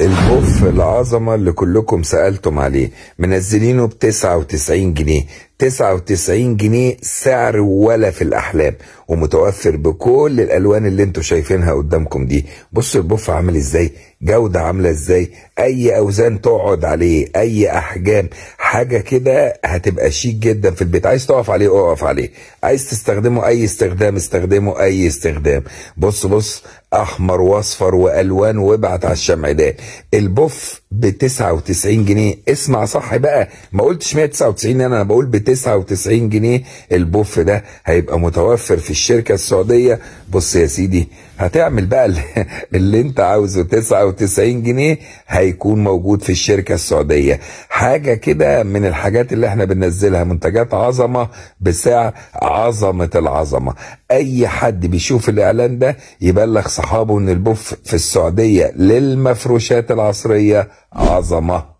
البوف العظمة اللي كلكم سألتم عليه منزلينه ب99 جنيه. 99 جنيه سعر ولا في الأحلام، ومتوفر بكل الألوان اللي انتوا شايفينها قدامكم دي. بصوا البوف عامل ازاي، جودة عاملة ازاي، اي اوزان تقعد عليه، اي احجام، حاجة كده هتبقى شيك جدا في البيت. عايز تقف عليه اقف عليه، عايز تستخدمه اي استخدام استخدمه اي استخدام. بص احمر واصفر والوان، وابعت على الشمعدان. البوف ب99 جنيه. اسمع صح بقى، ما قلتش 199، انا بقول ب99 جنيه. البوف ده هيبقى متوفر في الشركة السعودية. بص يا سيدي، هتعمل بقى اللي انت عاوزه. 99 جنيه هيكون موجود في الشركة السعودية. حاجة كده من الحاجات اللي احنا بننزلها، منتجات عظمة بسعر عظمة العظمة. اي حد بيشوف الاعلان ده يبلغ صحابه ان البوف في السعودية للمفروشات العصرية عظمة.